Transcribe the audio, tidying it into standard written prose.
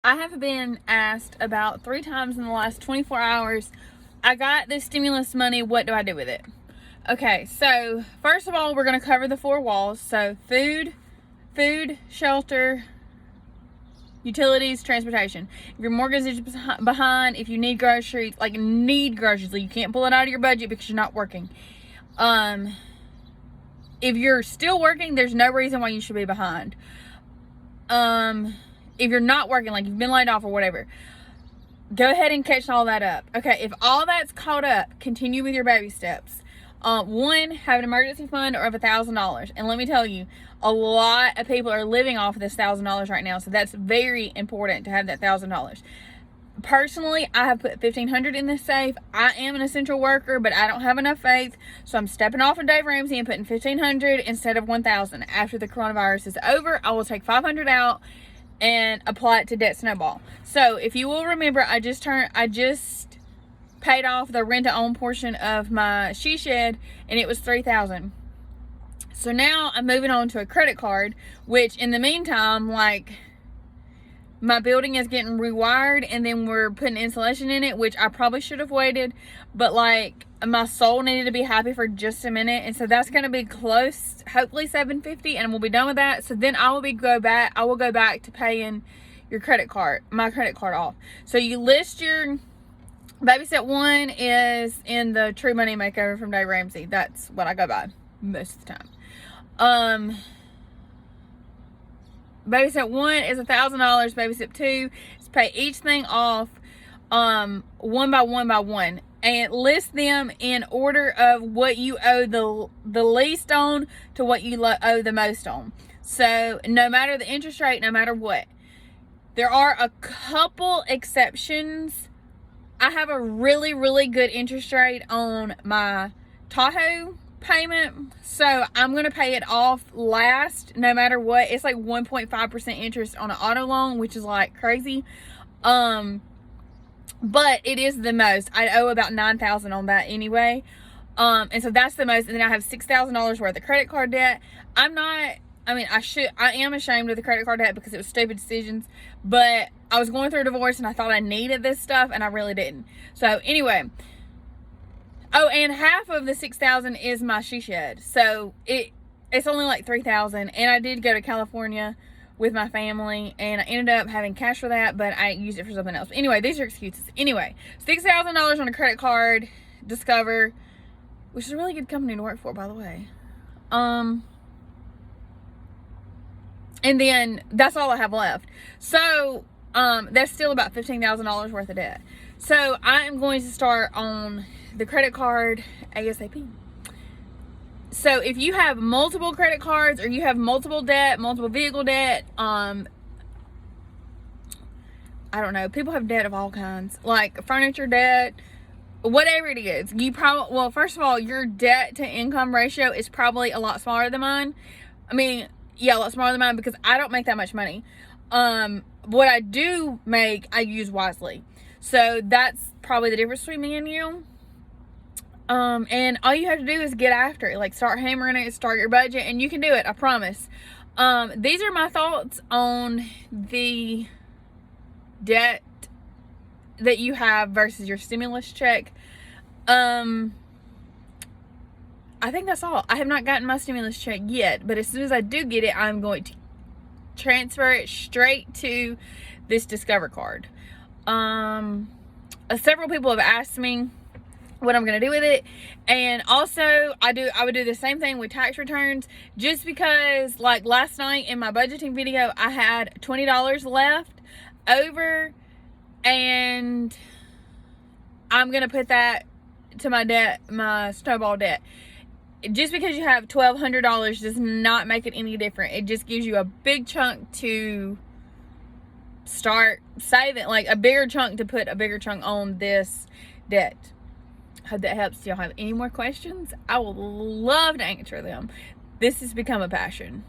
I have been asked about 3 times in the last 24 hours, I got this stimulus money, what do I do with it? Okay, so first of all, we're going to cover the 4 walls. So food, shelter, utilities, transportation. If your mortgage is behind, if you need groceries, like you can't pull it out of your budget because you're not working. If you're still working, there's no reason why you should be behind. If you're not working, like you've been laid off or whatever, go ahead and catch all that up. Okay, if all that's caught up, continue with your baby steps. One, have an emergency fund of $1,000. And let me tell you, a lot of people are living off of this $1,000 right now. So that's very important to have that $1,000. Personally, I have put $1,500 in this safe. I am an essential worker, but I don't have enough faith. So I'm stepping off of Dave Ramsey and putting $1,500 instead of $1,000. After the coronavirus is over, I will take $500 out and apply it to Debt Snowball. So if you will remember, I just paid off the rent-to-own portion of my she shed, and it was $3,000. So now I'm moving on to a credit card, which in the meantime, like, my building is getting rewired, and then we're putting insulation in it, which I probably should have waited, but like, my soul needed to be happy for just a minute, and so that's going to be close, hopefully $750, and we'll be done with that. So then I will go back to paying your my credit card off. So you list your baby step 1 is in the True Money Makeover from Dave Ramsey. That's what I go by most of the time. Baby step 1 is $1,000. Baby step 2 is pay each thing off one by one, and list them in order of what you owe the least on to what you owe the most on. So no matter the interest rate, no matter what, there are a couple exceptions. I have a really, really good interest rate on my Tahoe payment, so I'm going to pay it off last no matter what. It's like 1.5% interest on an auto loan, which is like crazy. But it is the most. I owe about $9,000 on that anyway. And so that's the most. And then I have $6,000 worth of credit card debt. I am ashamed of the credit card debt because it was stupid decisions, but I was going through a divorce and I thought I needed this stuff and I really didn't. So anyway, oh, and half of the $6,000 is my she shed. So it's only like $3,000, and I did go to California with my family, and I ended up having cash for that, but I used it for something else. Anyway, these are excuses. Anyway, $6,000 on a credit card, Discover, which is a really good company to work for, by the way. And then that's all I have left. So that's still about $15,000 worth of debt. So I am going to start on the credit card ASAP. So if you have multiple credit cards, or you have multiple vehicle debt, I don't know, people have debt of all kinds, like furniture debt, whatever it is. Well, first of all, your debt to income ratio is probably a lot smaller than mine. A lot smaller than mine, because I don't make that much money. What I do make, I use wisely. So that's probably the difference between me and you. And all you have to do is get after it. Like, start hammering it, start your budget, and you can do it, I promise. These are my thoughts on the debt that you have versus your stimulus check. I think that's all. I have not gotten my stimulus check yet, but as soon as I do get it, I'm going to transfer it straight to this Discover card. Several people have asked me what I'm going to do with it, and also I would do the same thing with tax returns, just because, like, last night in my budgeting video, I had $20 left over, and I'm going to put that to my snowball debt. Just because you have $1,200 does not make it any different. It just gives you a big chunk to start saving, like a bigger chunk to put a bigger chunk on this debt. Hope that helps. Do y'all have any more questions? I would love to answer them. This has become a passion.